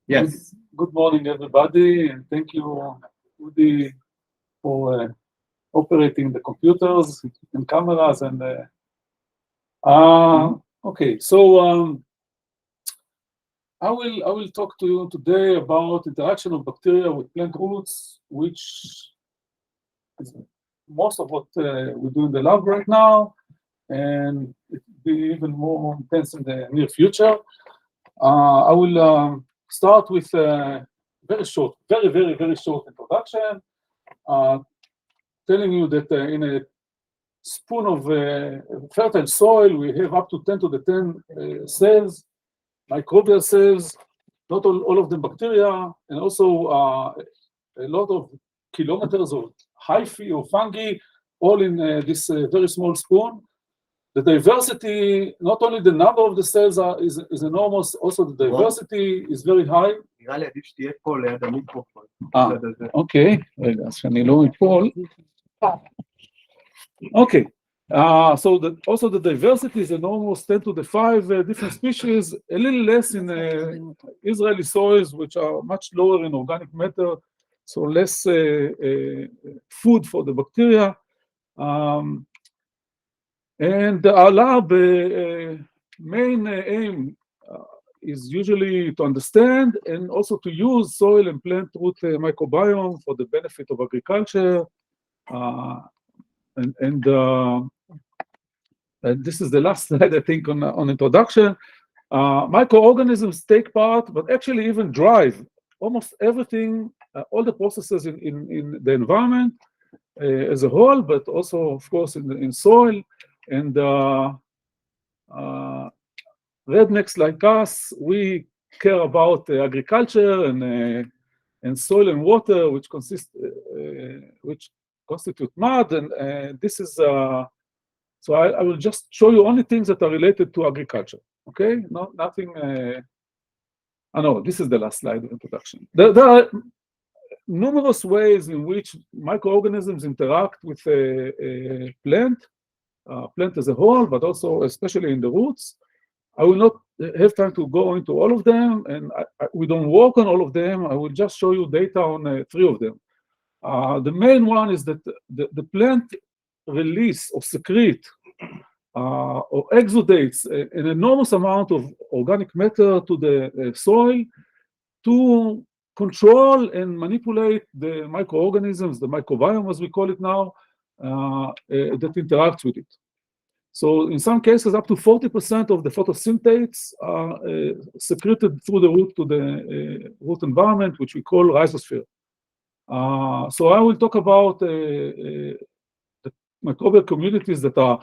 Yes. Good morning, everybody, and thank you, Udi, for operating the computers and cameras. And okay, so I will talk to you today about interaction of bacteria with plant roots, which is most of what we do in the lab right now, and it will be even more intense in the near future. I will start with a very short, very short introduction, telling you that in a spoon of fertile soil, we have up to 10 to the 10 cells, microbial cells, not all of them bacteria, and also a lot of kilometers of hyphae or fungi, all in this very small spoon. The diversity, not only the number of the cells is enormous, also the diversity is very high. נראה לי עדיף שתהיה פה ליד המיקרופון. אוקיי, רגע, אז שאני לא אפול. Okay, so also the diversity is enormous, 10 to the 5 different species, a little less in Israeli soils, which are much lower in organic matter, so less food for the bacteria. And our lab main aim is usually to understand and also to use soil and plant root microbiome for the benefit of agriculture. And this is the last slide, I think, on introduction. Microorganisms take part, but actually even drive almost everything, all the processes in the environment as a whole, but also, of course, in soil. And rednecks like us, we care about agriculture and soil and water, which constitute mud. And this is so I will just show you only things that are related to agriculture. Okay, nothing. No, this is the last slide of introduction. There are numerous ways in which microorganisms interact with a plant as a whole, but also especially in the roots. I will not have time to go into all of them, and we don't work on all of them. I will just show you data on 3 of them. The main one is that the plant release or secrete or exudates an enormous amount of organic matter to the soil to control and manipulate the microorganisms, the microbiome as we call it now, that interacts with it. So in some cases, up to 40% of the photosynthates are secreted through the root to the root environment, which we call rhizosphere. So I will talk about the microbial communities that are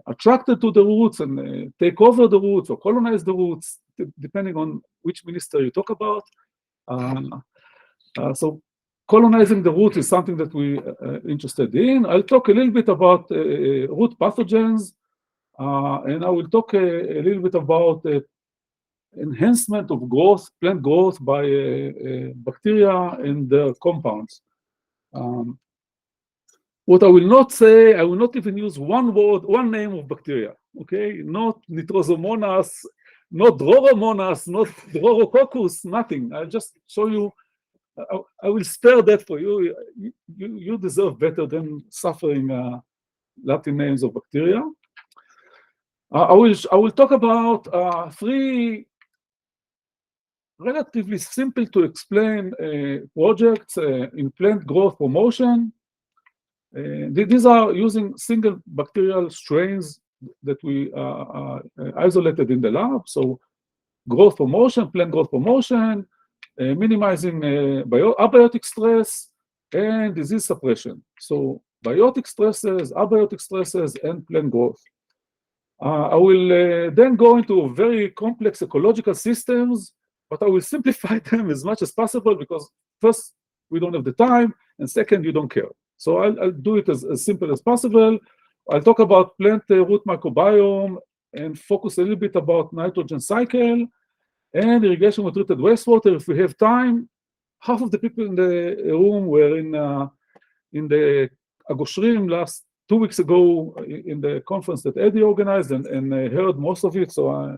attracted to the roots and take over the roots or colonize the roots, depending on which minister you talk about. So colonizing the root is something that we're interested in. I'll talk a little bit about root pathogens, and I will talk a little bit about enhancement of growth, plant growth by bacteria and their compounds. What I will not say, I will not even use one word, one name of bacteria, okay? Not Nitrosomonas, not Droromonas, not Drorococcus, nothing. I'll just show you. I will spare that for you. You deserve better than suffering Latin names of bacteria. I will talk about 3 relatively simple to explain projects in plant growth promotion. These are using single bacterial strains that we isolated in the lab. So growth promotion, plant growth promotion, minimizing abiotic stress and disease suppression. So biotic stresses, abiotic stresses, and plant growth. I will then go into very complex ecological systems, but I will simplify them as much as possible because first, we don't have the time, and second, you don't care. So I'll do it as simple as possible. I'll talk about plant root microbiome and focus a little bit about nitrogen cycle and irrigation with treated wastewater if we have time. Half of the people in the room were in the Agoshrim last 2 weeks ago in the conference that Eddie organized and heard most of it. So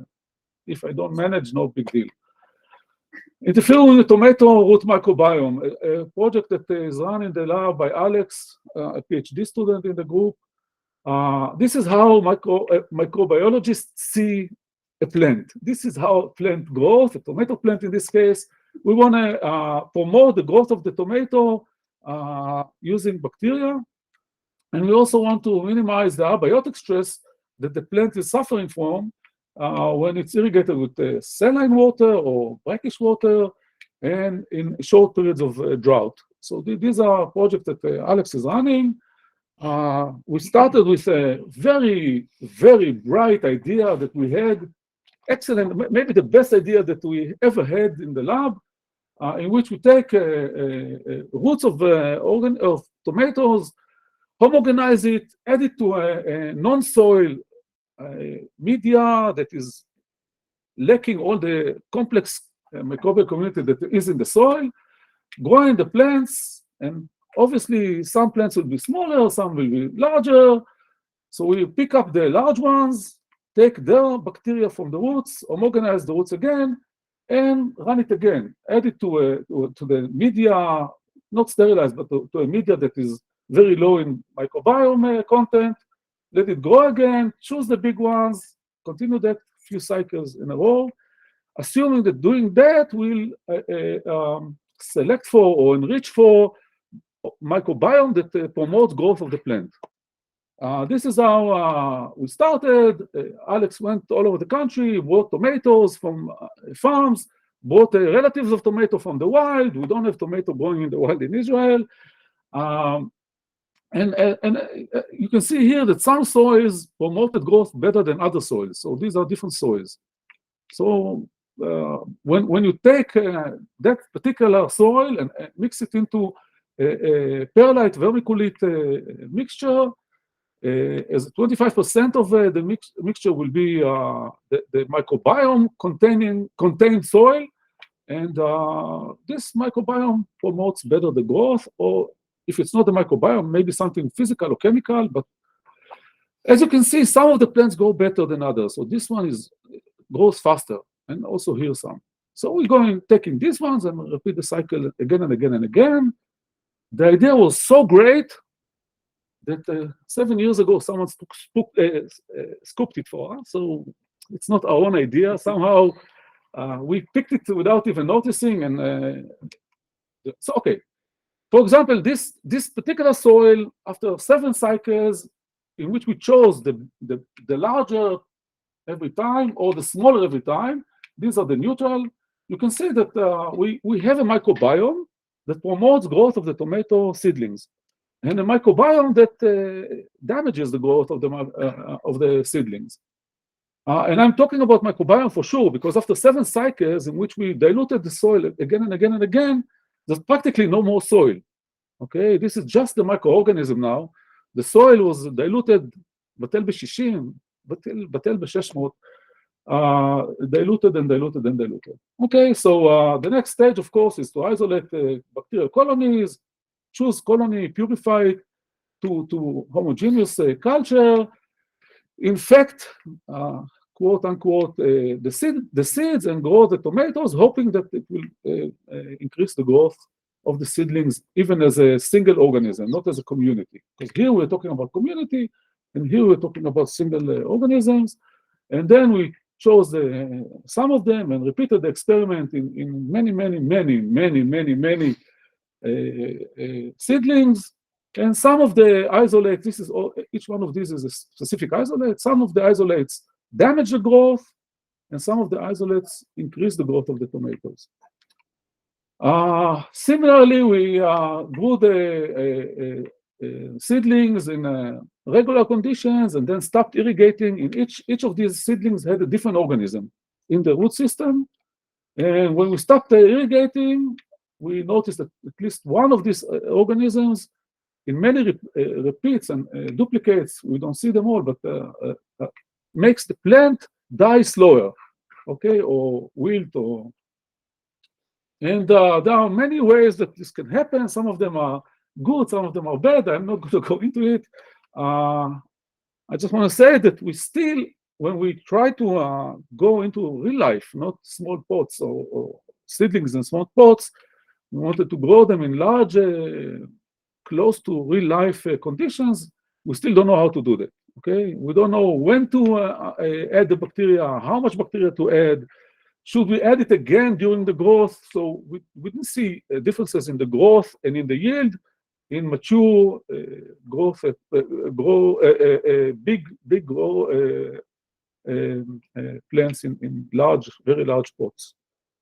if I don't manage, no big deal. Interfering with the tomato root microbiome, a project that is run in the lab by Alex, a PhD student in the group. This is how microbiologists see a plant. This is how plant growth, a tomato plant in this case. We want to promote the growth of the tomato using bacteria. And we also want to minimize the abiotic stress that the plant is suffering from when it's irrigated with saline water or brackish water and in short periods of drought. So these are projects that Alex is running. We started with a very, very bright idea that we had, excellent, maybe the best idea that we ever had in the lab, in which we take roots of tomatoes, homogenize it, add it to a non-soil media that is lacking all the complex microbial community that is in the soil, growing the plants, and obviously some plants will be smaller, some will be larger. So we pick up the large ones, take their bacteria from the roots, homogenize the roots again, and run it again. Add it to the media, not sterilized, but to a media that is very low in microbiome content. Let it grow again, choose the big ones, continue that few cycles in a row, assuming that doing that will select for or enrich for microbiome that promotes growth of the plant. This is how we started. Alex went all over the country, bought tomatoes from farms, bought relatives of tomato from the wild. We don't have tomato growing in the wild in Israel. And you can see here that some soils promoted growth better than other soils. So these are different soils. So when you take that particular soil and mix it into a perlite vermiculite mixture, as 25% of the mixture will be the microbiome contained soil, and this microbiome promotes better the growth, or if it's not the microbiome, maybe something physical or chemical. But as you can see, some of the plants grow better than others. So this one grows faster, and also here some. So we're going taking these ones and repeat the cycle again and again and again. The idea was so great that 7 years ago someone scooped it for us. So it's not our own idea. Somehow we picked it without even noticing. And so, okay. For example, this particular soil, after 7 cycles, in which we chose the larger every time or the smaller every time, these are the neutral. You can see that we have a microbiome that promotes growth of the tomato seedlings, and a microbiome that damages the growth of the seedlings. And I'm talking about microbiome for sure, because after 7 cycles in which we diluted the soil again and again and again, there's practically no more soil. Okay, this is just the microorganism now. The soil was diluted, בטל ב-60, בטל ב-600, diluted and diluted and diluted. Okay, so the next stage, of course, is to isolate bacterial colonies, choose colony, purify it to homogeneous culture, infect, quote unquote, the seeds and grow the tomatoes, hoping that it will increase the growth of the seedlings, even as a single organism, not as a community. Because here we're talking about community, and here we're talking about single organisms. And then we chose some of them and repeated the experiment in many seedlings. And some of the isolates, each one of these is a specific isolate. Some of the isolates damage the growth, and some of the isolates increase the growth of the tomatoes. Similarly, we grew the seedlings in regular conditions and then stopped irrigating. In each of these seedlings had a different organism in the root system. And when we stopped irrigating, we noticed that at least one of these organisms, in many repeats and duplicates, we don't see them all, but makes the plant die slower, okay, or wilt, and there are many ways that this can happen. Some of them are good, some of them are bad. I'm not going to go into it. I just want to say that we still, when we try to go into real life, not small pots or seedlings in small pots. We wanted to grow them in large, close to real life conditions. We still don't know how to do that. Okay, we don't know when to add the bacteria, how much bacteria to add. Should we add it again during the growth? So we didn't see differences in the growth and in the yield in mature growth, big grow plants in large, very large pots.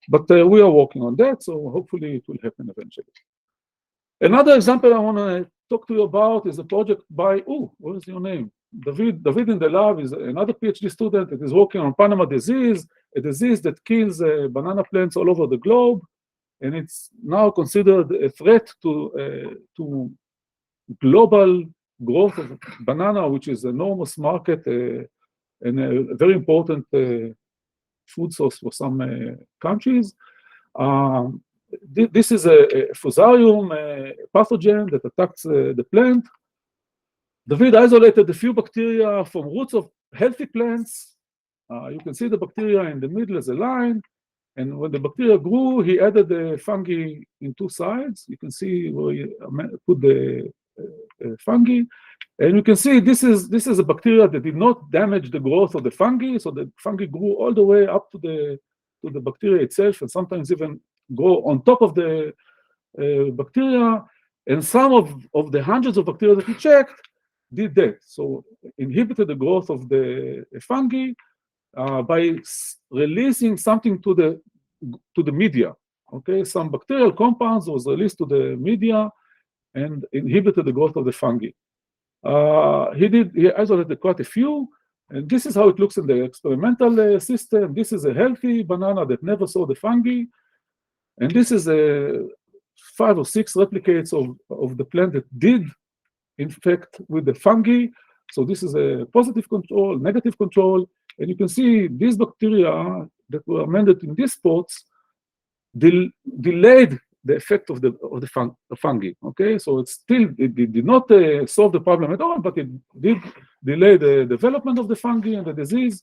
But we are working on that, so hopefully it will happen eventually. Another example I want to talk to you about is a project by, what is your name? David in the lab is another PhD student that is working on Panama disease, a disease that kills banana plants all over the globe, and it's now considered a threat to global growth of banana, which is an enormous market and a very important food source for some countries. This is a Fusarium pathogen that attacks the plant. David isolated a few bacteria from roots of healthy plants. You can see the bacteria in the middle as a line. And when the bacteria grew, he added the fungi in two sides. You can see where he put the fungi. And you can see this is a bacteria that did not damage the growth of the fungi. So the fungi grew all the way up to the bacteria itself, and sometimes even go on top of the bacteria. And some of the hundreds of bacteria that he checked did that. So inhibited the growth of the fungi by releasing something to the media. Okay, some bacterial compounds was released to the media and inhibited the growth of the fungi. He isolated quite a few, and this is how it looks in the experimental system. This is a healthy banana that never saw the fungi, and this is 5 or 6 replicates of the plant that did infect with the fungi. So this is a positive control, negative control, and you can see these bacteria that were amended in these spots delayed the effect of the fungi. Okay, so it did not solve the problem at all, but it did delay the development of the fungi and the disease.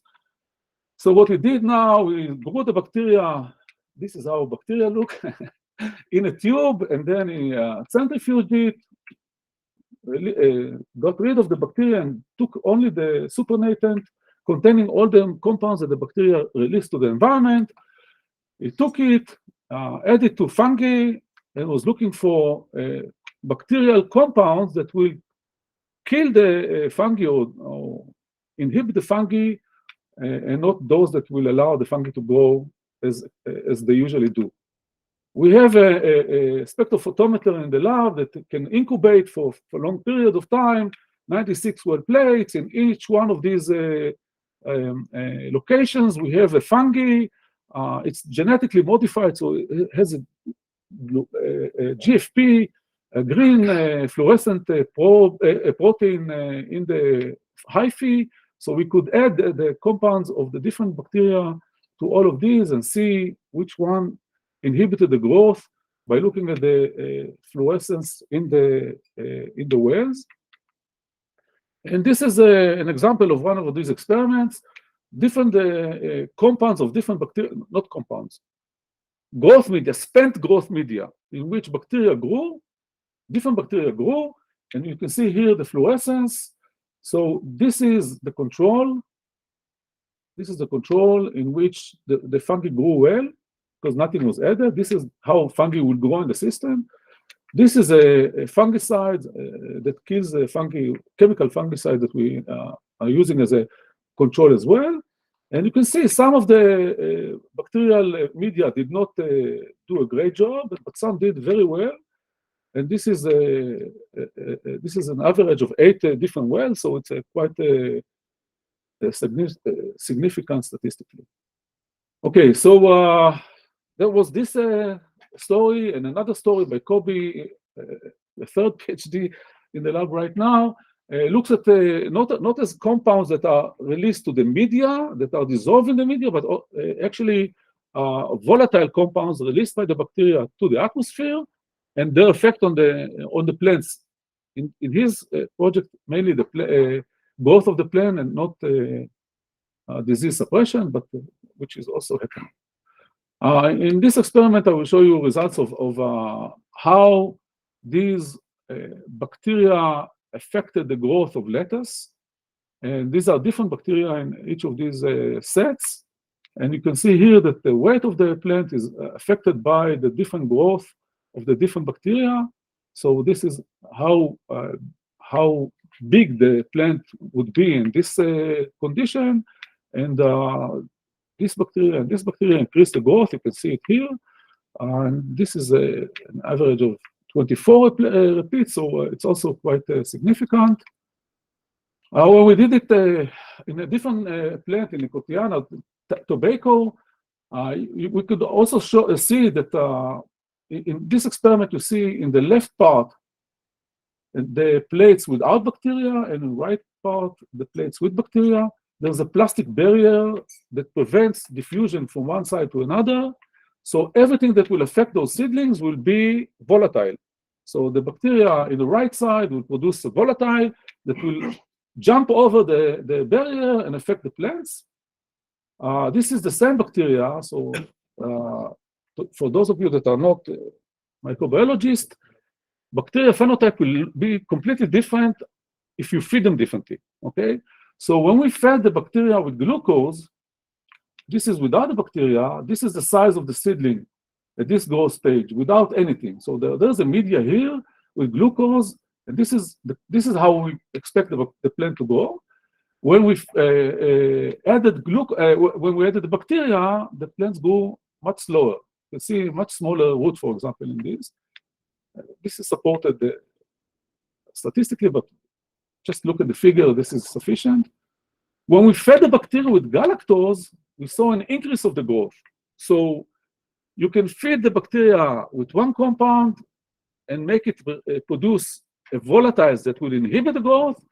So what we did now, we grew the bacteria. This is how bacteria look in a tube, and then he centrifuged it, got rid of the bacteria and took only the supernatant containing all the compounds that the bacteria released to the environment. He took it, added to fungi, and was looking for bacterial compounds that will kill the fungi or inhibit the fungi, and not those that will allow the fungi to grow as they usually do. We have a spectrophotometer in the lab that can incubate for a long period of time, 96 well plates. In each one of these locations, we have a fungi. It's genetically modified, so it has a GFP, a green fluorescent protein in the hyphae. So we could add the compounds of the different bacteria to all of these and see which one inhibited the growth by looking at the fluorescence in the wells. And this is an example of one of these experiments. Different compounds of different bacteria, not compounds, growth media, spent growth media, in which bacteria grew, different bacteria grew, and you can see here the fluorescence. So this is the control. This is the control in which the fungi grew well, because nothing was added. This is how fungi will grow in the system. This is a fungicide that kills the fungi, chemical fungicide that we are using as a control as well. And you can see some of the bacterial media did not do a great job, but some did very well. And this is an average of 8 different wells, so it's quite significant statistically. Okay, so there was this story and another story by Kobe, the third PhD in the lab right now, looks at not as compounds that are released to the media, that are dissolved in the media, but actually volatile compounds released by the bacteria to the atmosphere and their effect on the plants. In his project, mainly the growth of the plant and not disease suppression, but which is also happening. In this experiment, I will show you results of how these bacteria affected the growth of lettuce. And these are different bacteria in each of these sets. And you can see here that the weight of the plant is affected by the different growth of the different bacteria. So this is how big the plant would be in this condition. And this bacteria increase the growth. You can see it here. And this is an average of 24 repeats, so it's also quite significant. When we did it in a different plant in Nicotiana, tobacco, we could also see that in this experiment, you see in the left part, the plates without bacteria, and in the right part, the plates with bacteria. There's a plastic barrier that prevents diffusion from one side to another. So everything that will affect those seedlings will be volatile. So the bacteria in the right side will produce a volatile that will jump over the barrier and affect the plants. This is the same bacteria. So for those of you that are not microbiologists, bacteria phenotype will be completely different if you feed them differently, okay? So when we fed the bacteria with glucose, this is without the bacteria, this is the size of the seedling at this growth stage, without anything. So there's a media here with glucose, and this is how we expect the plant to grow. When we added the bacteria, the plants grew much slower. You can see much smaller root, for example, in this. This is supported statistically, but just look at the figure, this is sufficient. When we fed the bacteria with galactose, we saw an increase of the growth. So you can feed the bacteria with one compound and make it produce a volatile that will inhibit the growth,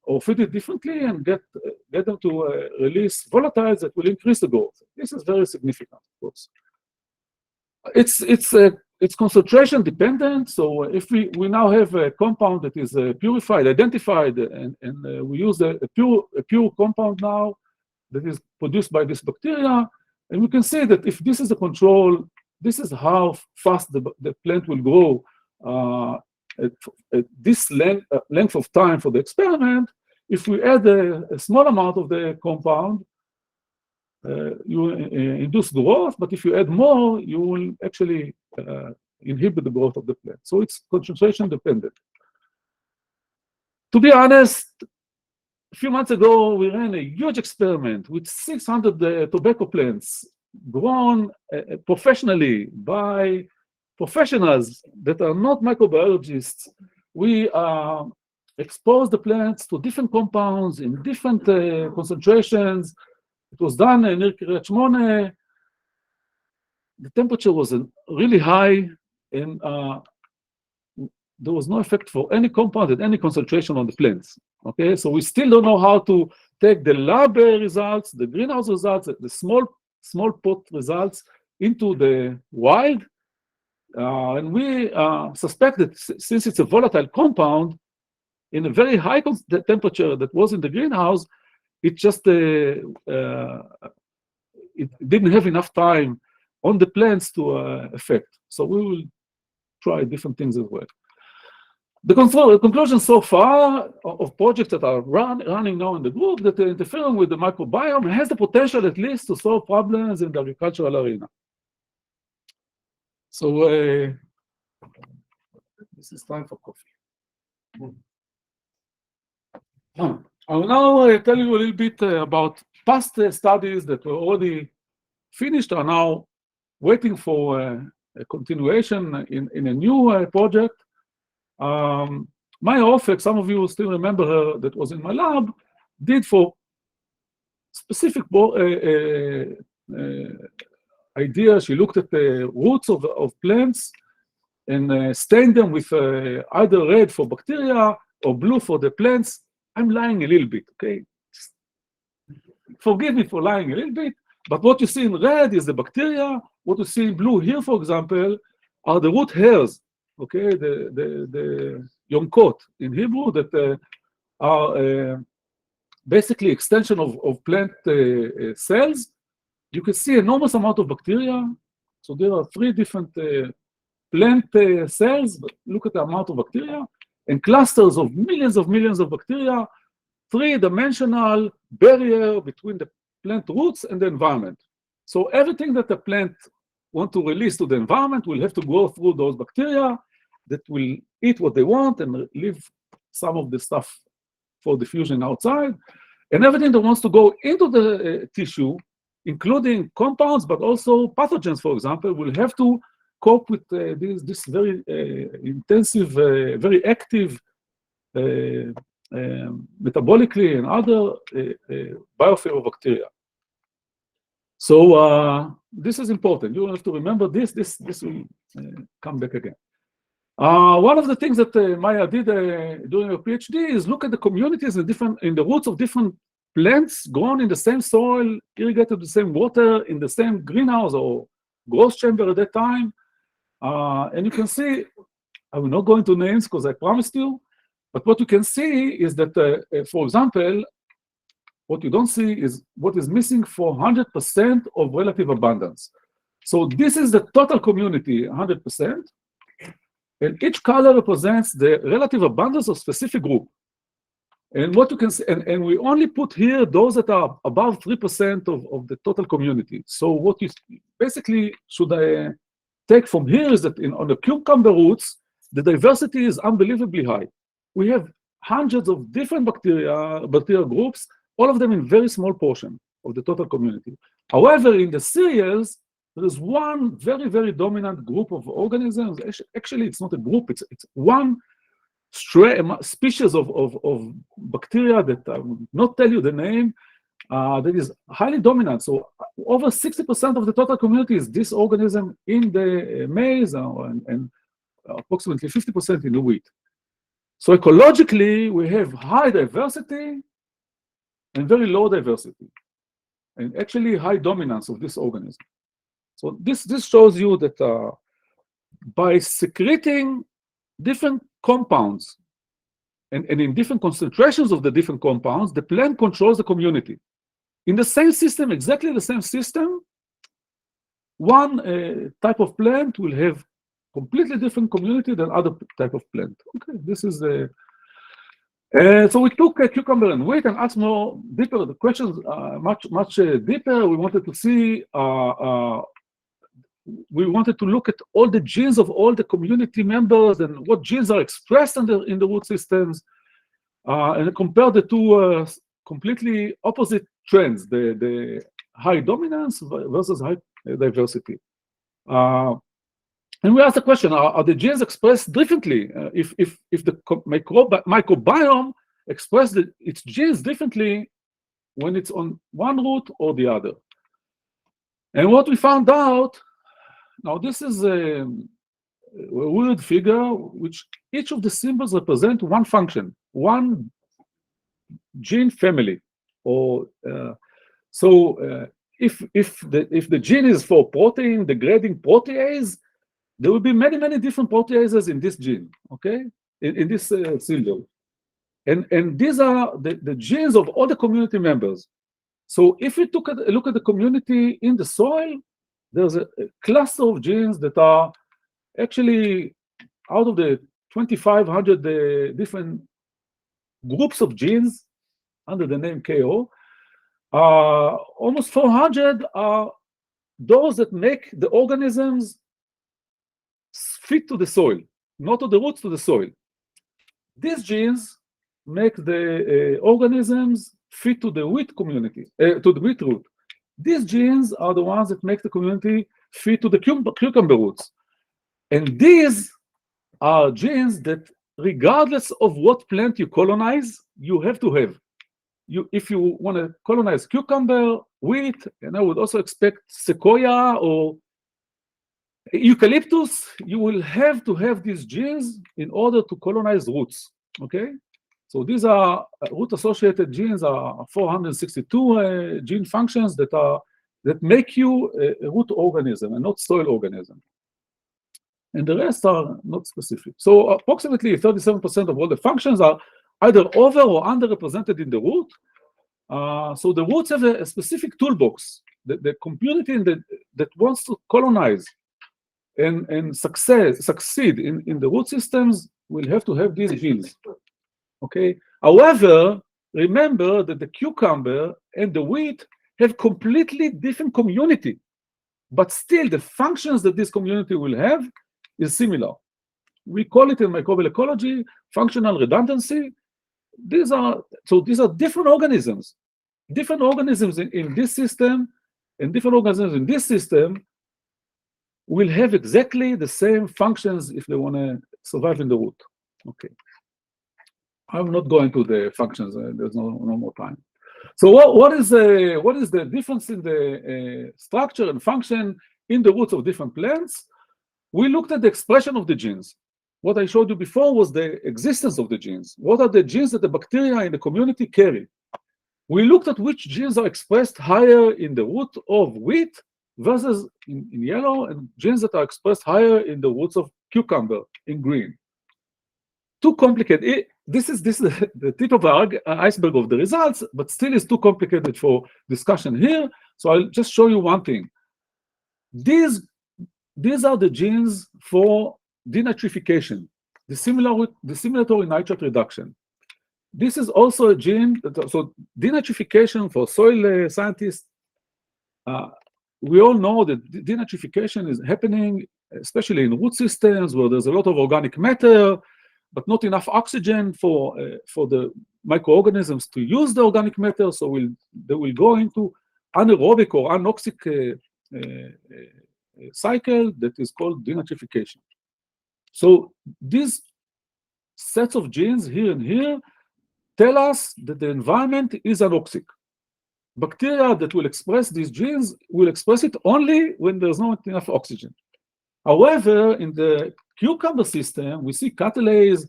or feed it differently and get them to release volatiles that will increase the growth. This is very significant, of course. It's concentration dependent. So if we now have a compound that is purified, identified, and we use a pure compound now that is produced by this bacteria, and we can see that if this is the control, this is how fast the plant will grow at this length of time for the experiment. If we add a small amount of the compound, you induce growth, but if you add more, you will actually inhibit the growth of the plant. So it's concentration dependent. To be honest, a few months ago, we ran a huge experiment with 600 tobacco plants grown professionally by professionals that are not microbiologists. We exposed the plants to different compounds in different concentrations. It was done near Kiryat Shmone. The temperature was really high, and there was no effect for any compound at any concentration on the plants. Okay, so we still don't know how to take the lab results, the greenhouse results, the small pot results into the wild. And we suspect that since it's a volatile compound, in a very high temperature that was in the greenhouse, it just it didn't have enough time on the plants to affect. So we will try different things as well. The conclusion so far of projects that are running now in the group that interfering with the microbiome has the potential at least to solve problems in the agricultural arena. So this is time for coffee. I will now tell you a little bit about past studies that were already finished, are now waiting for a continuation in a new project. Maya Ofek, some of you still remember her, that was in my lab, did for specific idea. She looked at the roots of plants and stained them with either red for bacteria or blue for the plants. I'm lying a little bit, okay? Forgive me for lying a little bit, but what you see in red is the bacteria. What you see in blue here, for example, are the root hairs, okay? The yonkot in Hebrew that are basically extension of plant cells. You can see enormous amount of bacteria So there are 3 different plant cells, look at the amount of bacteria, and clusters of millions of bacteria, 3-dimensional barrier between the plant roots and the environment. So everything that the plant want to release to the environment will have to go through those bacteria that will eat what they want and leave some of the stuff for diffusion outside. And everything that wants to go into the tissue, including compounds, but also pathogens, for example, will have to cope with this very intensive, very active, metabolically and other biofield bacteria. So this is important. You have to remember this. This will come back again. One of the things that Maya did during her PhD is look at the communities in the roots of different plants grown in the same soil, irrigated with the same water, in the same greenhouse or growth chamber at that time. And you can see, I will not go into names because I promised you, but what you can see is that, for example, what you don't see is what is missing for 100% of relative abundance. So this is the total community, 100%, and each color represents the relative abundance of specific group. And what you can see, and we only put here those that are above 3% of the total community. So what you basically should take from here is that on the cucumber roots, the diversity is unbelievably high. We have hundreds of different bacterial groups, all of them in very small portion of the total community. However, in the cereals, there is one very, very dominant group of organisms. Actually, it's not a group, it's one species of bacteria that I will not tell you the name, that is highly dominant. So over 60% of the total community is this organism in the maize and approximately 50% in the wheat. So ecologically, we have high diversity and very low diversity, and actually high dominance of this organism. So this shows you that by secreting different compounds and in different concentrations of the different compounds, the plant controls the community. In the same system, exactly the same system, one type of plant will have completely different community than other type of plant. Okay, this is so we took a cucumber and wheat and asked more deeper, the questions much deeper. We wanted to see, we wanted to look at all the genes of all the community members and what genes are expressed in the root systems, and compare the two completely opposite trends, the high dominance versus high diversity. And we asked the question, are the genes expressed differently? If the microbiome expresses its genes differently when it's on one root or the other. And what we found out, now this is a weird figure, which each of the symbols represent one function, one gene family. Or if the gene is for protein degrading protease, there will be many different proteases in this gene, okay, in this symbol. And these are the genes of all the community members. So if we look at the community in the soil, there's a cluster of genes that are actually out of the 2,500 different groups of genes under the name KO. Almost 400 are those that make the organisms fit to the soil, not to the roots, to the soil. These genes make the organisms fit to the wheat community, to the wheat root. These genes are the ones that make the community fit to the cucumber roots. And these are genes that, regardless of what plant you colonize, you have to have. If you want to colonize cucumber, wheat, and I would also expect sequoia or eucalyptus, you will have to have these genes in order to colonize roots, okay? So these are root-associated genes, are 462 gene functions that make you a root organism and not soil organism. And the rest are not specific. So approximately 37% of all the functions are either over or underrepresented in the root. So the roots have a specific toolbox the community that wants to colonize and succeed in the root systems will have to have these genes. Okay. However, remember that the cucumber and the wheat have completely different community, but still the functions that this community will have is similar. We call it in microbial ecology functional redundancy. These are different organisms in this system and different organisms in this system will have exactly the same functions if they want to survive in the root. Okay. I'm not going to the functions. There's no more time. So what is the difference in the structure and function in the roots of different plants? We looked at the expression of the genes. What I showed you before was the existence of the genes. What are the genes that the bacteria in the community carry? We looked at which genes are expressed higher in the root of wheat versus in yellow, and genes that are expressed higher in the roots of cucumber in green. Too complicated. This is the tip of the iceberg of the results, but still is too complicated for discussion here. So I'll just show you one thing. These are the genes for denitrification, the similatory nitrate reduction. This is also a gene, so denitrification for soil scientists, we all know that denitrification is happening, especially in root systems where there's a lot of organic matter, but not enough oxygen for the microorganisms to use the organic matter, so they will go into anaerobic or anoxic cycle that is called denitrification. So these sets of genes here and here tell us that the environment is anoxic. Bacteria that will express these genes will express it only when there's not enough oxygen. However, in the cucumber system, we see catalase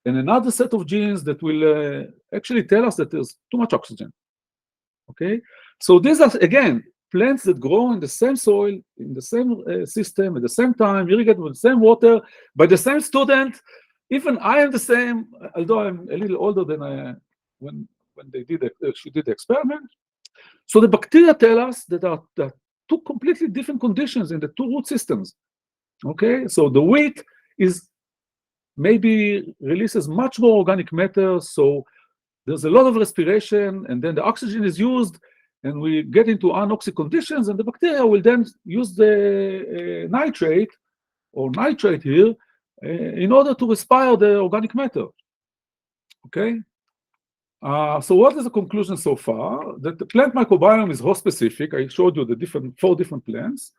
and another set of genes that will actually tell us that there's too much oxygen. Okay, so these are, again, plants that grow in the same soil, in the same system, at the same time, irrigated with the same water, by the same student. Even I am the same, although I'm a little older than when she did the experiment. So the bacteria tell us that there are two completely different conditions in the two root systems. Okay, so the wheat maybe releases much more organic matter, so there's a lot of respiration, and then the oxygen is used, and we get into anoxic conditions, and the bacteria will then use the nitrate or nitrate here in order to respire the organic matter. Okay. So what is the conclusion so far? That the plant microbiome is host-specific. I showed you the four different plants.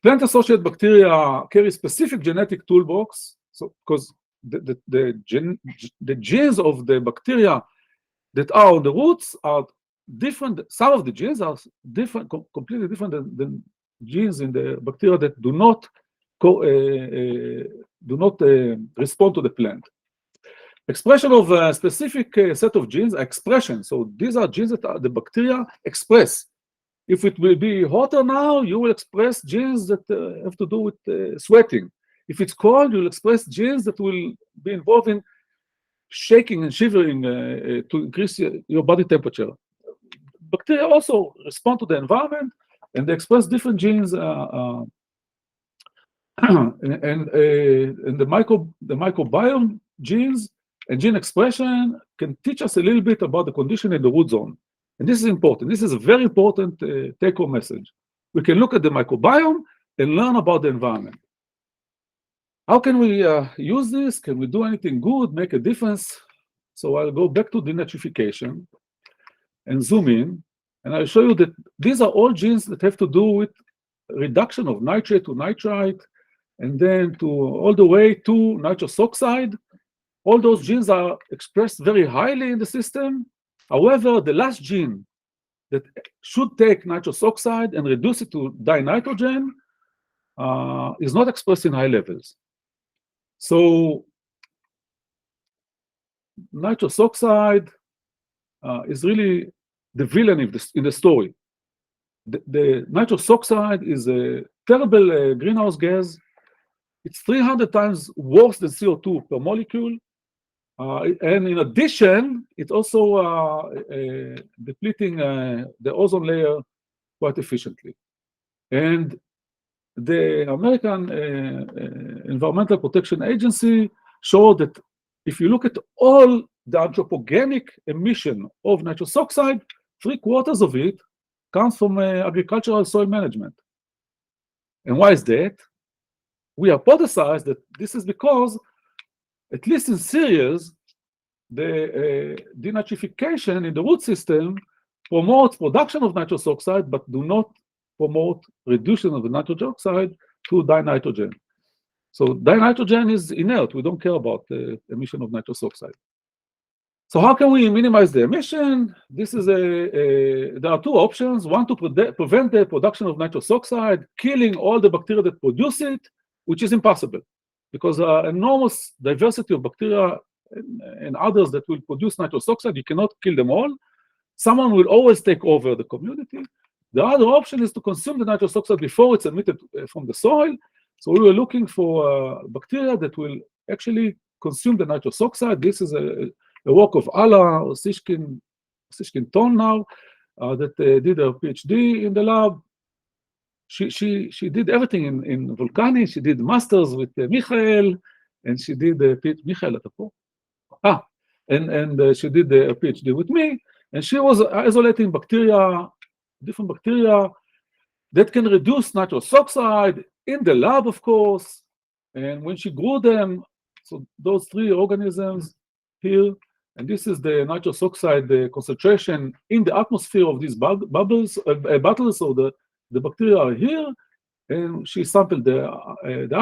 Plant-associated bacteria carry specific genetic toolbox. So because the genes of the bacteria that are on the roots are different. Some of the genes are different, completely different than genes in the bacteria that do not respond to the plant. Expression of a specific set of genes, expression. So these are genes that the bacteria express. If it will be hotter now, you will express genes that have to do with sweating. If it's cold, you'll express genes that will be involved in shaking and shivering to increase your body temperature. Bacteria also respond to the environment, and they express different genes. And the microbiome genes and gene expression can teach us a little bit about the condition in the root zone. And this is important. This is a very important take-home message. We can look at the microbiome and learn about the environment. How can we use this? Can we do anything good, make a difference? So I'll go back to denitrification and zoom in, and I'll show you that these are all genes that have to do with reduction of nitrate to nitrite, and then all the way to nitrous oxide. All those genes are expressed very highly in the system. However, the last gene that should take nitrous oxide and reduce it to dinitrogen is not expressed in high levels. So nitrous oxide is really the villain in the story. The nitrous oxide is a terrible greenhouse gas. It's 300 times worse than CO2 per molecule. And in addition, it's also depleting the ozone layer quite efficiently. And the American Environmental Protection Agency showed that if you look at all the anthropogenic emission of nitrous oxide, 3/4 of it comes from agricultural soil management. And why is that? We hypothesize that this is because, at least in cereals, the denitrification in the root system promotes production of nitrous oxide, but do not promote reduction of the nitrogen oxide to dinitrogen. So dinitrogen is inert. We don't care about the emission of nitrous oxide. So how can we minimize the emission? This is there are two options. One, to prevent the production of nitrous oxide, killing all the bacteria that produce it, which is impossible, because enormous diversity of bacteria and others that will produce nitrous oxide, you cannot kill them all. Someone will always take over the community. The other option is to consume the nitrous oxide before it's emitted from the soil. So we were looking for bacteria that will actually consume the nitrous oxide. This is a work of Alla Sishkin-Ton now, that did her PhD in the lab. She did everything in Volcani. She did masters with Michael, and she did Michael and she did a PhD with me, and she was isolating bacteria, different bacteria that can reduce nitrous oxide in the lab, of course. And when she grew them, so those three organisms here, and this is the nitrous oxide concentration in the atmosphere of these bottles, so the bacteria are here, and she sampled the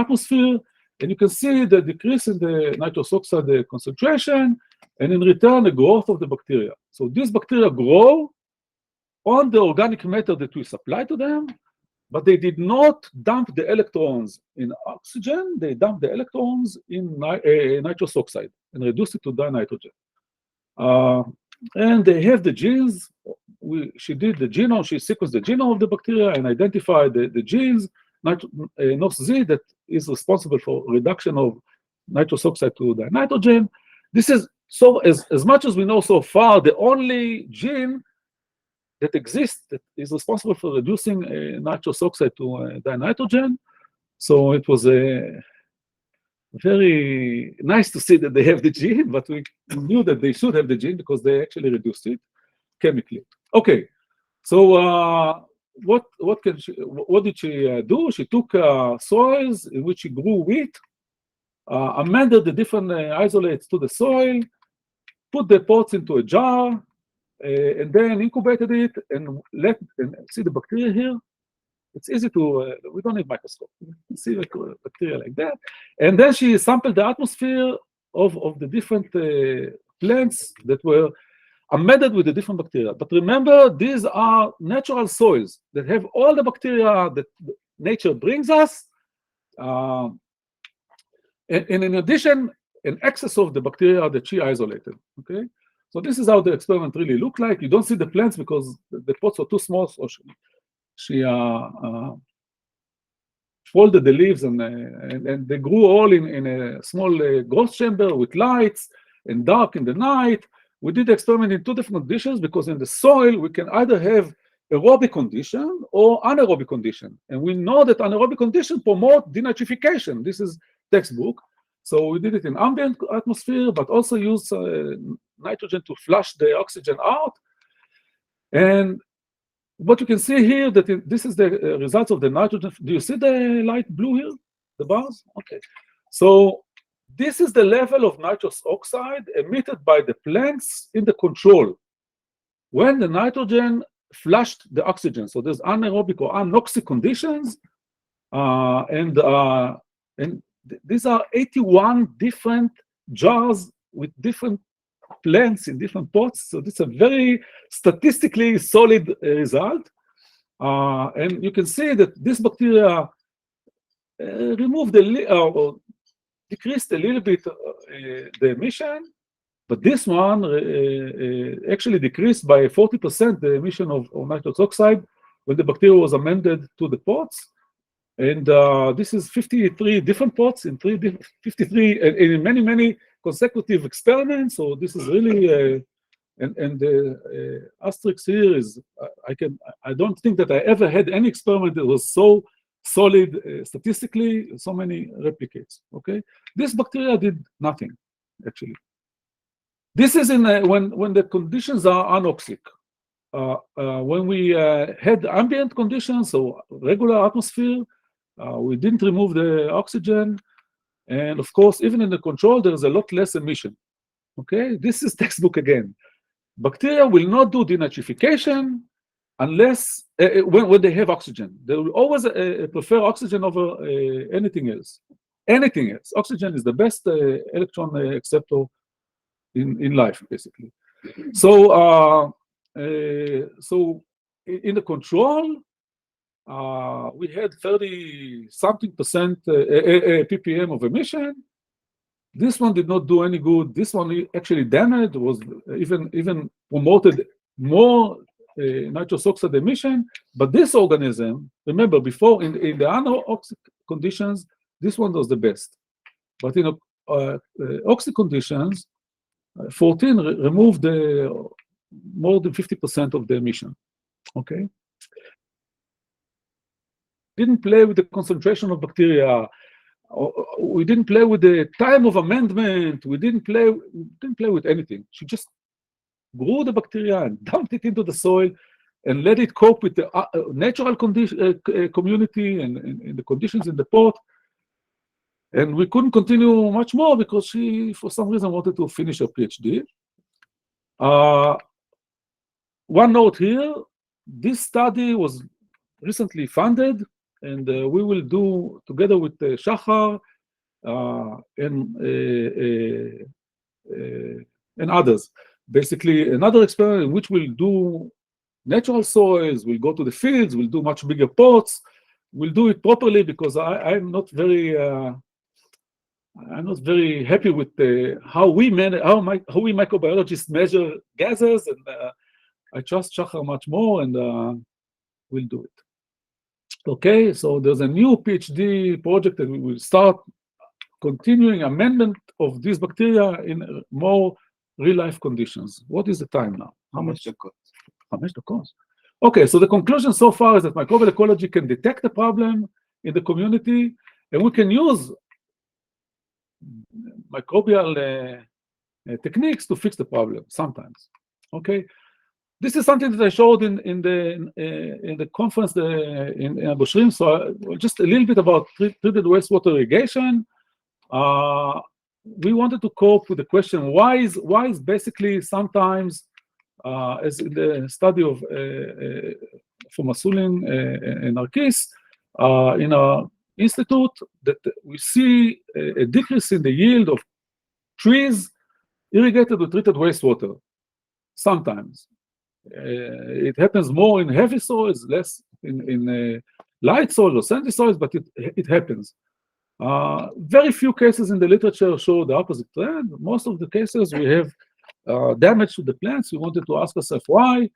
atmosphere, and you can see the decrease in the nitrous oxide concentration, and in return, the growth of the bacteria. So these bacteria grow on the organic matter that we supply to them, but they did not dump the electrons in oxygen, they dumped the electrons in nitrous oxide and reduced it to dinitrogen. And they have the genes. She did the genome, she sequenced the genome of the bacteria and identified the genes, NOS-Z, that is responsible for reduction of nitrous oxide to dinitrogen. This is, so as much as we know so far, the only gene that exists that is responsible for reducing nitrous oxide to dinitrogen. So it was very nice to see that they have the gene, but we knew that they should have the gene because they actually reduced it chemically. Okay, so what did she do? She took soils in which she grew wheat, amended the different isolates to the soil, put the pots into a jar, and then incubated it, and see the bacteria here. It's easy to, we don't need microscope. You can see the bacteria like that. And then she sampled the atmosphere of the different plants that were amended with the different bacteria. But remember, these are natural soils that have all the bacteria that nature brings us. And in addition, an excess of the bacteria that she isolated, okay? So this is how the experiment really looked like. You don't see the plants because the pots are too small, so she folded the leaves and they grew all in a small growth chamber with lights and dark in the night. We did the experiment in two different conditions because in the soil we can either have aerobic condition or anaerobic condition. And we know that anaerobic condition promote denitrification. This is textbook. So we did it in ambient atmosphere, but also use nitrogen to flush the oxygen out. And what you can see here, that this is the results of the nitrogen. Do you see the light blue here, the bars? Okay. So this is the level of nitrous oxide emitted by the plants in the control when the nitrogen flushed the oxygen. So there's anaerobic or anoxic conditions, and these are 81 different jars with different plants in different pots. So this is a very statistically solid result. And you can see that this bacteria removed or decreased a little bit the emission, but this one actually decreased by 40% the emission of nitrous oxide when the bacteria was amended to the pots. And this is 53 different pots in 53 and in many consecutive experiments. So this is really And the asterisk here is, I don't think that I ever had any experiment that was so solid statistically, so many replicates, okay? This bacteria did nothing, actually. This is when the conditions are anoxic. When we had ambient conditions, so regular atmosphere, we didn't remove the oxygen, and of course, even in the control, there is a lot less emission, okay? This is textbook again. Bacteria will not do denatrification unless, when they have oxygen. They will always prefer oxygen over anything else. Anything else. Oxygen is the best electron acceptor in life, basically. So, so in the control, we had 30-something% ppm of emission. This one did not do any good. This one actually damaged, was even promoted more nitrous oxide emission. But this organism, remember, before in the anoxic conditions, this one was the best. But in oxic conditions, 14 removed more than 50% of the emission. Okay. Didn't play with the concentration of bacteria. We didn't play with the time of amendment. We didn't play with anything. She just grew the bacteria and dumped it into the soil and let it cope with the natural community and the conditions in the pot. And we couldn't continue much more because she, for some reason, wanted to finish her PhD. One note here, this study was recently funded, and we will do, together with Shachar and others, basically another experiment in which we'll do natural soils, we'll go to the fields, we'll do much bigger pots, we'll do it properly because I'm not very happy with how we microbiologists measure gases, and I trust Shachar much more, and we'll do it. Okay, so there's a new PhD project that we will start continuing amendment of these bacteria in more real-life conditions. What is the time now? How much? 5 דקות. Okay, so the conclusion so far is that microbial ecology can detect the problem in the community, and we can use microbial techniques to fix the problem sometimes. Okay, this is something that I showed in the conference in Abu Shrim. So just a little bit about treated wastewater irrigation. We wanted to cope with the question, why is basically sometimes, as in the study of from Asulin and Narkis, in our institute, that we see a decrease in the yield of trees irrigated with treated wastewater. Sometimes. It happens more in heavy soils, less in light soils or sandy soils, but it happens. Very few cases in the literature show the opposite trend. Most of the cases we have damage to the plants. We wanted to ask ourselves why,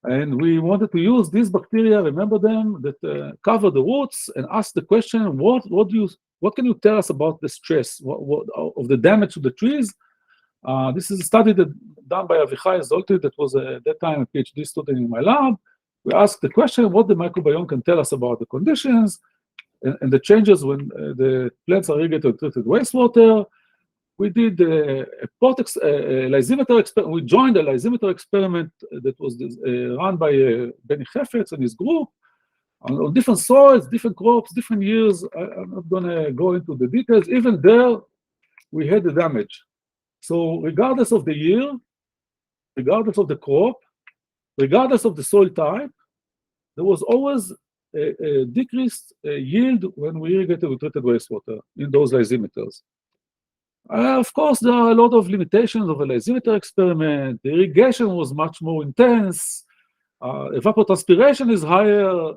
and we wanted to use these bacteria, remember them, that cover the roots, and ask the question, what can you tell us about the stress of the damage to the trees? This is a study done by Avichai Zolty, that was at that time a PhD student in my lab. We asked the question, what the microbiome can tell us about the conditions and the changes when the plants are irrigated with treated wastewater. We did a lysimeter experiment. We joined a lysimeter experiment that was run by Benny Hefetz and his group on different soils, different crops, different years. I'm not going to go into the details. Even there, we had the damage. So regardless of the year, regardless of the crop, regardless of the soil type, there was always a decreased yield when we irrigated with treated wastewater in those lysimeters. Of course, there are a lot of limitations of a lysimeter experiment. The irrigation was much more intense. Evapotranspiration is higher.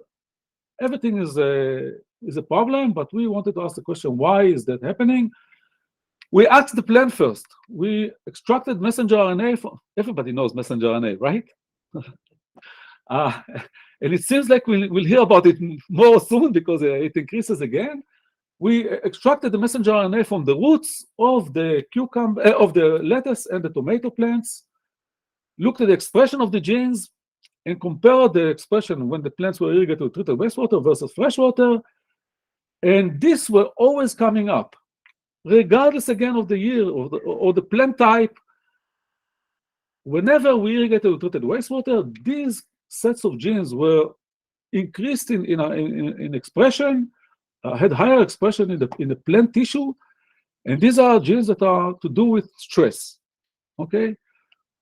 Everything is a problem, but we wanted to ask the question, why is that happening? We asked the plant first. We extracted messenger RNA from, everybody knows messenger RNA, right? And it seems like we'll hear about it more soon because it increases again. We extracted the messenger RNA from the roots of the cucumber, of the lettuce and the tomato plants. looked at the expression of the genes and compared the expression when the plants were irrigated with treated wastewater versus freshwater, and these were always coming up, regardless again of the year or the plant type. Whenever we irrigated with treated wastewater, these sets of genes were increased in expression, had higher expression in the plant tissue, and these are genes that are to do with stress, okay?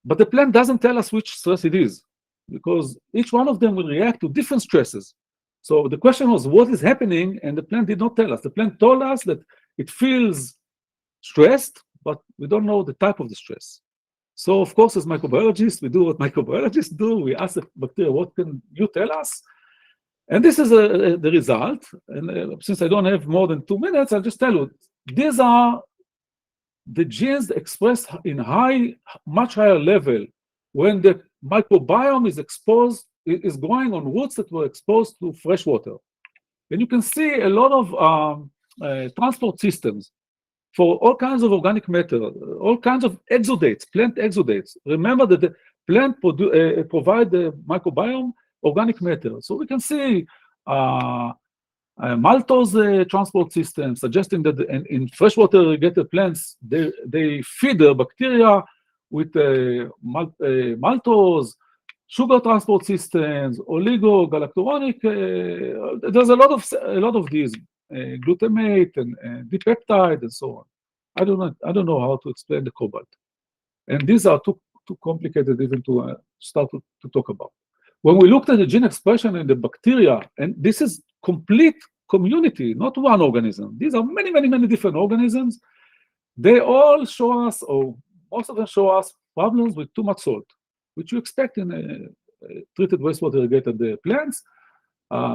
But the plant doesn't tell us which stress it is, because each one of them will react to different stresses. So the question was, what is happening? And the plant did not tell us. The plant told us that it feels stressed, but we don't know the type of the stress. So of course, as microbiologists, we do what microbiologists do. We ask the bacteria, what can you tell us? And this is the result. And since I don't have more than 2 minutes, I'll just tell you, these are the genes expressed in much higher level when the microbiome is growing on roots that were exposed to fresh water. And you can see a lot of transport systems for all kinds of organic matter, all kinds of exudates, plant exudates. Remember that the plant provide the microbiome organic matter. So we can see maltose transport system, suggesting that in freshwater irrigated plants, they feed the bacteria with maltose, sugar transport systems, oligo, galacturonic. There's a lot of these, glutamate and dipeptide and so on. I don't know how to explain the cobalt, and these are too complicated even to start to talk about. When we looked at the gene expression in the bacteria, and this is complete community, not one organism. These are many, many, many different organisms. They all show us, or most of them show us, problems with too much salt, which you expect in treated wastewater irrigated plants.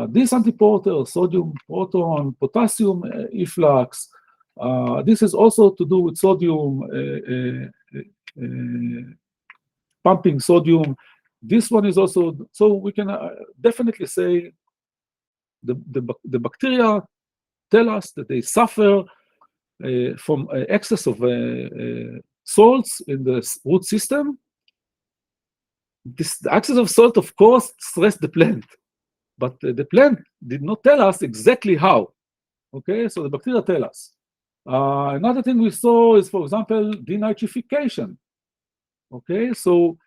This antiporter, sodium, proton, potassium efflux. This is also to do with sodium, pumping sodium. This one is also, so we can definitely say the bacteria tell us that they suffer from excess of salts in the root system. The excess of salt, of course, stressed the plant, but the plant did not tell us exactly how. Okay, so the bacteria tell us. Another thing we saw is, for example, denitrification. Okay, so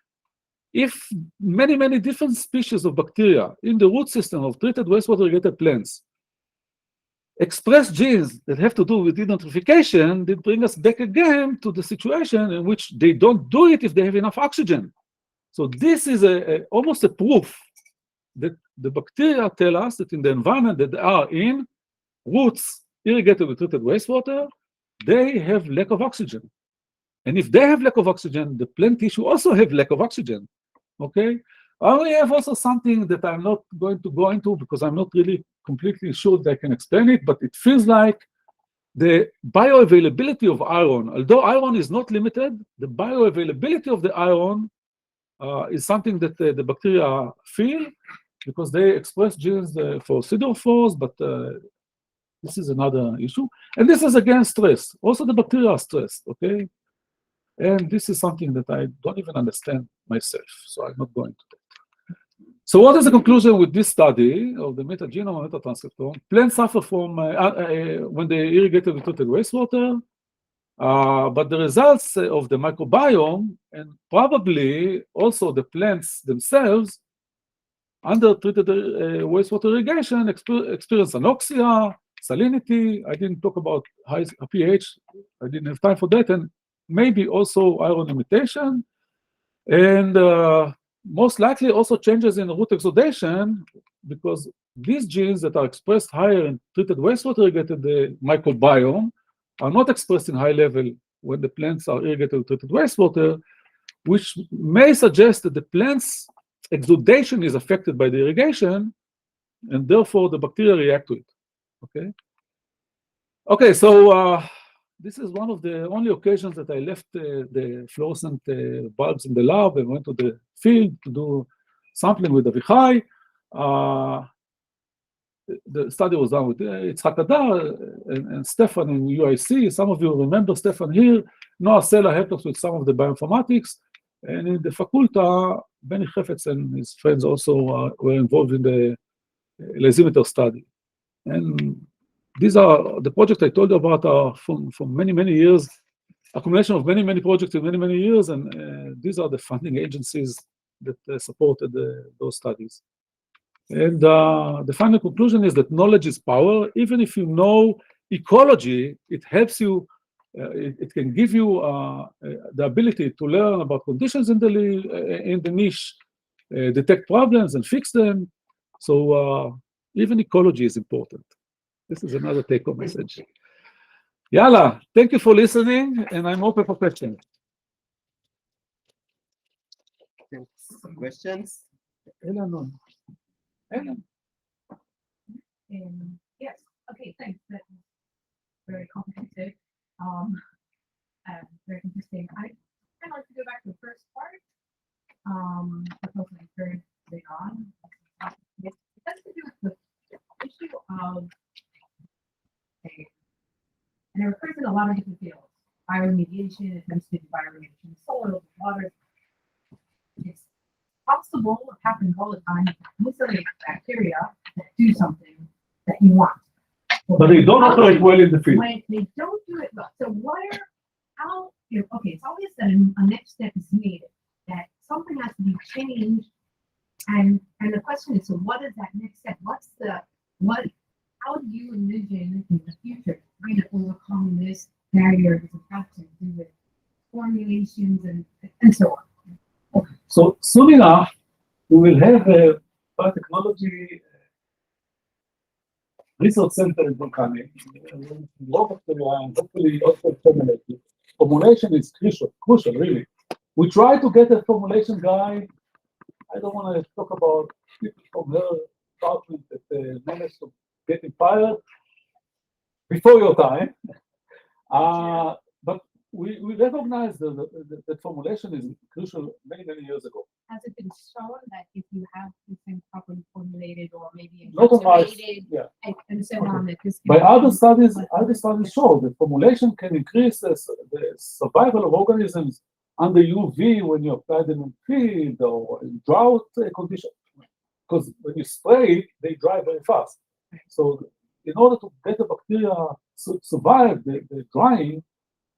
if many, many different species of bacteria in the root system of treated wastewater irrigated plants express genes that have to do with denitrification, they bring us back again to the situation in which they don't do it if they have enough oxygen. So this is almost a proof that the bacteria tell us that in the environment that they are in, roots irrigated with treated wastewater, they have lack of oxygen. And if they have lack of oxygen, the plant tissue also have lack of oxygen. Okay? We have also something that I'm not going to go into because I'm not really completely sure that I can explain it, but it feels like the bioavailability of iron, although iron is not limited, the bioavailability of the iron is something that the bacteria feel because they express genes for siderophores, but this is another issue. And this is again stress. Also the bacteria are stressed, okay? And this is something that I don't even understand myself, so I'm not going to that. So what is the conclusion with this study of the metagenome and metatranscriptome? Plants suffer from when they irrigated with treated wastewater, but the results of the microbiome and probably also the plants themselves under treated wastewater irrigation experience anoxia, salinity. I didn't talk about high pH. I didn't have time for that, and maybe also iron limitation, and most likely also changes in root exudation, because these genes that are expressed higher in treated wastewater irrigated microbiome are not expressed in high level when the plants are irrigated with treated wastewater, which may suggest that the plant's exudation is affected by the irrigation, and therefore the bacteria react to it. Okay. Okay, so this is one of the only occasions that I left the fluorescent bulbs in the lab and went to the field to do sampling with Avichai. The study was done with Yitzhak Adar and Stefan in UIC. Some of you remember Stefan here. Noah Sela helped us with some of the bioinformatics. And in the faculty, Benny Chefetz and his friends also were involved in the lysimeter study. And these are the projects I told you about are from many, many years, accumulation of many, many projects in many, many years, and these are the funding agencies that supported those studies. And the final conclusion is that knowledge is power. Even if you know ecology, it helps you, it can give you the ability to learn about conditions in the niche, detect problems and fix them. So even ecology is important. This is another take-home message. Yalla, thank you for listening, and I'm open for questions. Questions? Ellen. Yes. Okay. Thanks. That was very comprehensive. Very interesting. I kind of like to go back to the first part. Because I heard big on. It has to do with the issue of, and it occurs in a lot of different fields. Bioremediation, it tends to be bioremediation of soil, water. It's possible, it happens all the time, isolate bacteria that do something that you want. But they don't operate well in the field. When they don't do it well. So how, okay, it's obvious that a next step is needed, that something has to be changed. And the question is, so what is that next step? How do you envision in the future trying to overcome this barrier that has to do with formulations and so on? So soon enough, we will have a biotechnology research center in Volcanic. Hopefully also formulated. Formulation is crucial, really. We try to get a formulation guy. I don't want to talk about people from her department that managed to get him fired before your time. But we recognize that formulation is crucial many, many years ago. Has it been shown that if you have something properly formulated or maybe encapsulated, and so on, that this by other studies show that formulation can increase the survival of organisms under UV when you apply them in field or in drought conditions. Because when you spray it, they dry very fast. So in order to get the bacteria to survive the drying,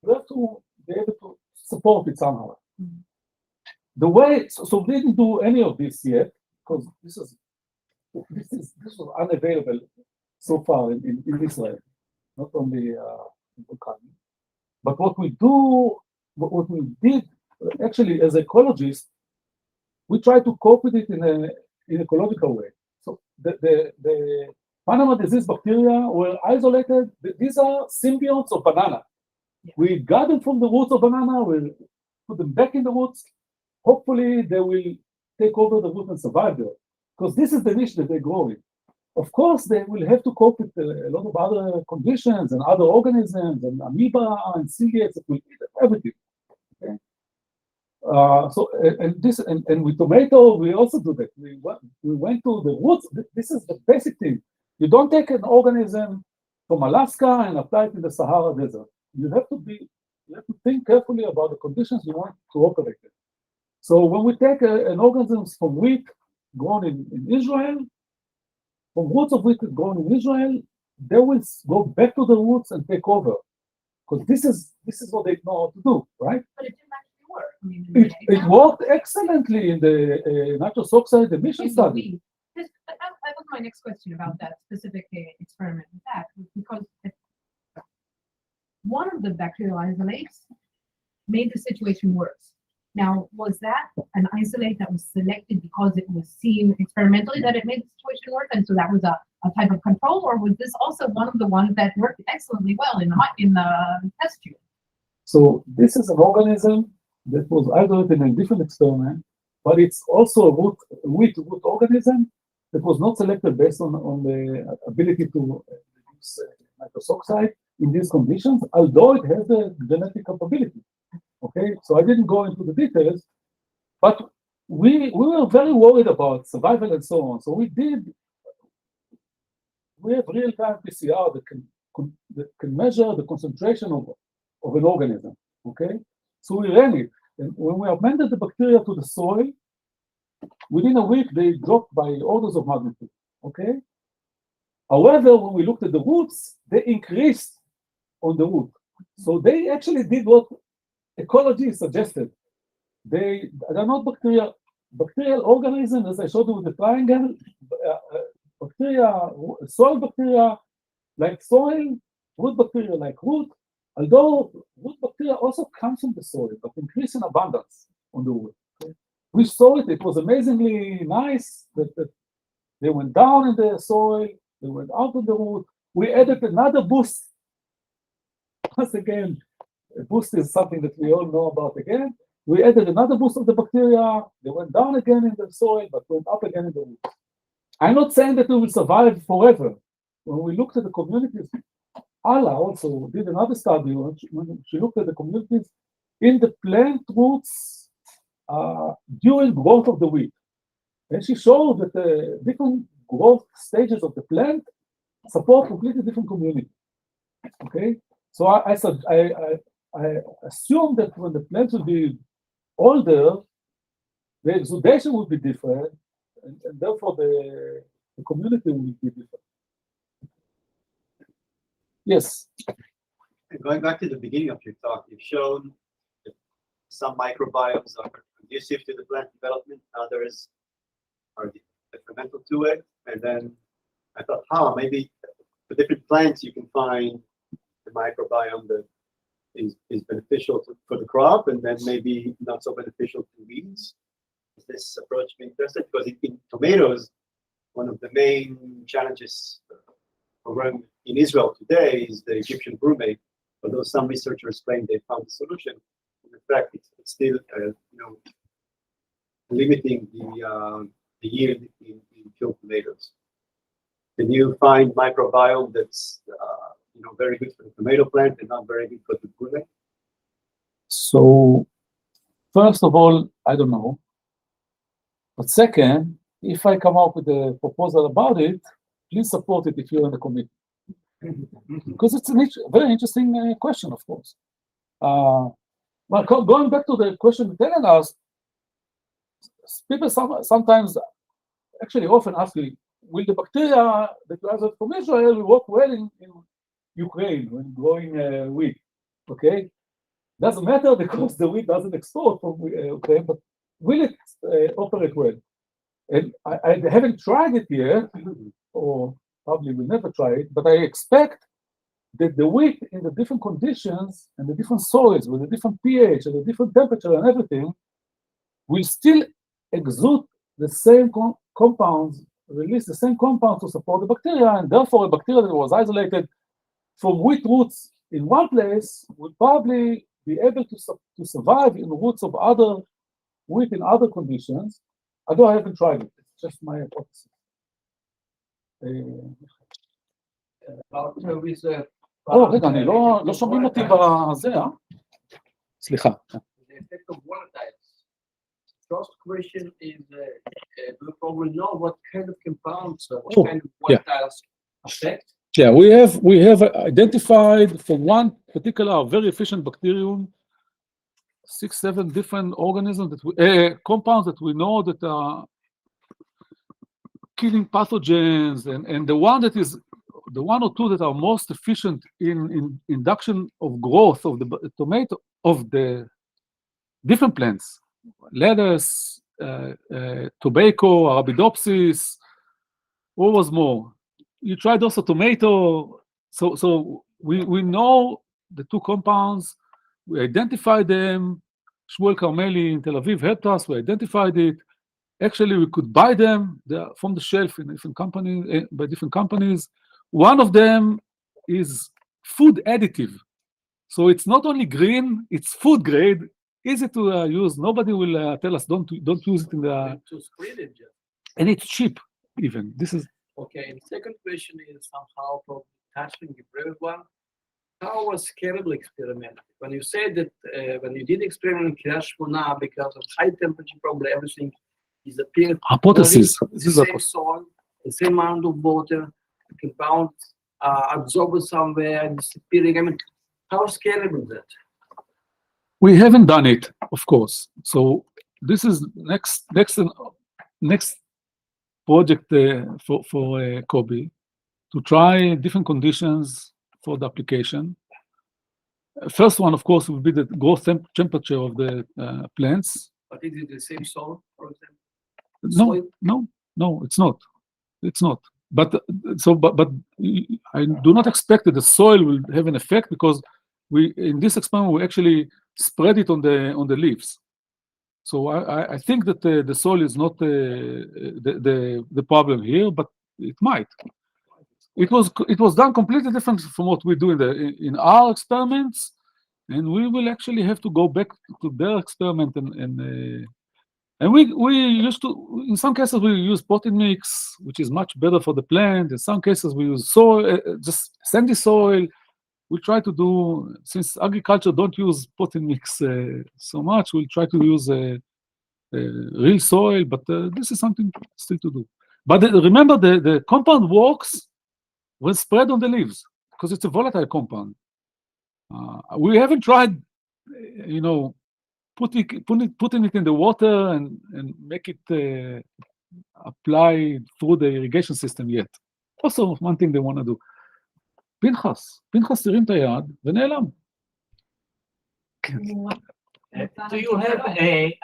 you have to be able to support it somehow. Mm-hmm. The way, so we didn't do any of this yet, because this was unavailable so far in Israel, not only in Volcanic. But what we did, actually, as ecologists, we try to cope with it in an ecological way. So the Panama disease bacteria were isolated. These are symbionts of banana. Yeah. We got them from the roots of banana, we'll put them back in the roots. Hopefully, they will take over the root and survive there. Because this is the niche that they grow in. Of course, they will have to cope with a lot of other conditions and other organisms and amoeba and ciliates that will eat everything. Okay? And with tomato, we also do that. We went to the roots. This is the basic thing. You don't take an organism from Alaska and apply it in the Sahara Desert. You have to think carefully about the conditions you want to operate in. So when we take an organism from wheat grown in Israel, from roots of wheat grown in Israel, they will go back to the roots and take over. Because this is what they know how to do, right? But it didn't actually work. I mean, it worked excellently in the nitrous oxide emission study. That was my next question about that specific experiment with that, because one of the bacterial isolates made the situation worse. Now, was that an isolate that was selected because it was seen experimentally that it made the situation worse, and so that was a type of control, or was this also one of the ones that worked excellently well in the test tube? So this is an organism that was isolated in a different experiment, but it's also a wheat root organism that was not selected based on the ability to reduce nitrous oxide in these conditions, although it has a genetic capability. Okay, so I didn't go into the details, but we were very worried about survival and so on. So we have real-time PCR that can measure the concentration of an organism. Okay, so we ran it. And when we appended the bacteria to the soil, within a week, they dropped by orders of magnitude, okay? However, when we looked at the roots, they increased on the root. So they actually did what ecology suggested. They are not bacterial organisms, as I showed you with the triangle, bacteria, soil bacteria like soil, root bacteria like root, although root bacteria also comes from the soil, but increase in abundance on the root. Okay? We saw it, it was amazingly nice that they went down in the soil, they went out of the root. We added another boost. Once again, a boost is something that we all know about again. We added another boost of the bacteria, they went down again in the soil, but went up again in the root. I'm not saying that we will survive forever. When we looked at the communities, Ala also did another study when she looked at the communities in the plant roots during growth of the wheat. And she showed that the different growth stages of the plant support completely different communities. Okay, so I assume that when the plants will be older, the exudation will be different, and therefore the community will be different. Yes. And going back to the beginning of your talk, you've shown that some microbiomes are conducive to the plant development, others are detrimental to it. And then I thought, maybe for different plants you can find the microbiome that is beneficial for the crop, and then maybe not so beneficial to weeds. Is this approach being tested? Because in tomatoes, one of the main challenges for growing in Israel today is the Egyptian brumate. Although some researchers claim they found the solution, in fact, it's still limiting the yield in field tomatoes. Can you find microbiome that's very good for the tomato plant and not very good for the brumate? So, first of all, I don't know. But second, if I come up with a proposal about it, please support it if you're in the committee. Because it's a very interesting question, of course. Well, going back to the question that Ellen asked, people sometimes, actually often ask me, will the bacteria that you have from Israel work well in Ukraine when growing wheat? Okay? Doesn't matter because the wheat doesn't export from Ukraine, but will it operate well? And I haven't tried it yet, or probably will never try it, but I expect that the wheat in the different conditions and the different soils with the different pH and the different temperature and everything will still exude the same compounds, release the same compounds to support the bacteria, and therefore a bacteria that was isolated from wheat roots in one place will probably be able to survive in roots of other wheat in other conditions, although I haven't tried it. It's just my hypothesis. רגע, אני לא שומעים אותי בזה, סליחה. The effect of volatiles. First question is, do you probably know what kind of compounds, what kind of volatiles affect? Yeah, we have identified for one particular very efficient bacterium 6-7 different organisms compounds that we know that are killing pathogens, and the one or two that are most efficient in induction of growth of the tomato of the different plants, lettuce, tobacco, Arabidopsis. What was more? You tried also tomato. So we know the two compounds. We identified them. Shmuel Carmeli in Tel Aviv helped us. We identified it. Actually, we could buy them from the shelf in different companies, by different companies. One of them is food additive. So it's not only green, it's food grade, easy to use. Nobody will tell us don't use it in the... To spread it, just. And it's cheap, even. This is... Okay, and the second question is somehow touching the previous one. How was scalable experiment? When you said that when you did experiment in Kiryat Shmona, because of high temperature, probably everything disappeared. Hypothesis. The same soil, the same amount of water, compounds absorbed somewhere and disappearing. I mean, how scalable is that? We haven't done it. of course. So this is next project for Kobe, to try different conditions for the application. First one, of course, will be the growth temperature of the plants. But is it the same soil, for example? No, Soil? no, it's not. It's not. But I do not expect that the soil will have an effect, because in this experiment we actually spread it on the leaves. So I think that the soil is not the problem here, but it might. It was done completely different from what we do in our experiments, and we will actually have to go back to their experiment and we used to, in some cases we use potting mix, which is much better for the plant. In some cases we use soil, just sandy soil. We try to do, since agriculture don't use potting mix so much, we'll try to use real soil, but this is something still to do. But remember, the compound works when spread on the leaves, because it's a volatile compound. We haven't tried, putting it in the water and make it apply through the irrigation system yet. Also, one thing they want to do. פנחס הרים את היד ונעלם. Do you have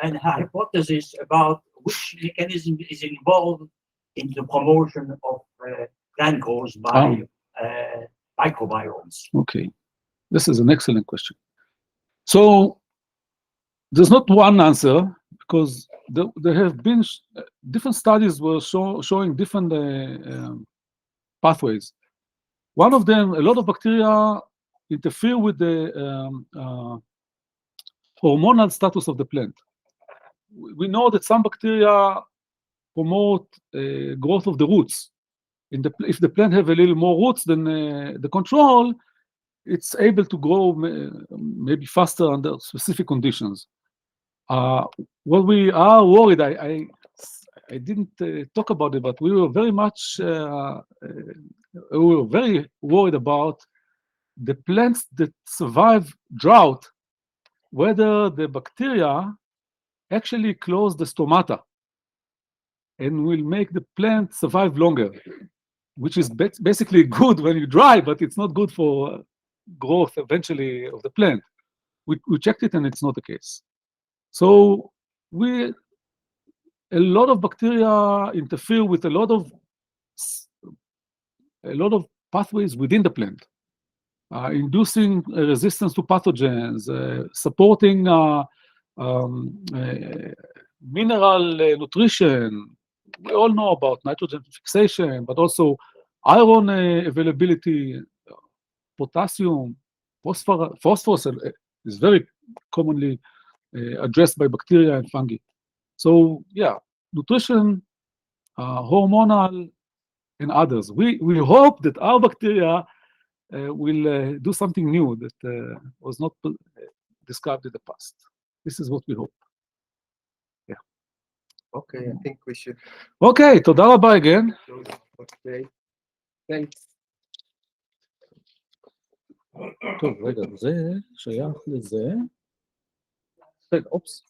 an hypothesis about which mechanism is involved in the promotion of plant growth by microbiomes? Okay, this is an excellent question. So there's not one answer, because there have been different studies were showing different pathways. One of them, a lot of bacteria interfere with the hormonal status of the plant. We know that some bacteria promote growth of the roots. If the plant have a little more roots than the control, it's able to grow maybe faster under specific conditions. What we are worried, I didn't talk about it, but we were very much worried about the plants that survive drought, whether the bacteria actually close the stomata and will make the plant survive longer, which is basically good when you dry, but it's not good for growth eventually of the plant. We checked it and it's not the case. So a lot of bacteria interfere with a lot of pathways within the plant, inducing resistance to pathogens, supporting mineral nutrition. We all know about nitrogen fixation, but also iron availability, potassium, phosphorus is very commonly addressed by bacteria and fungi. So yeah, nutrition, hormonal, and others. We hope that our bacteria will do something new that was not described in the past. This is what we hope. Yeah. Okay, I think we should. Okay, תודה רבה again. Okay, thanks. טוב, רגע, זה שייך לזה. רגע, אופס.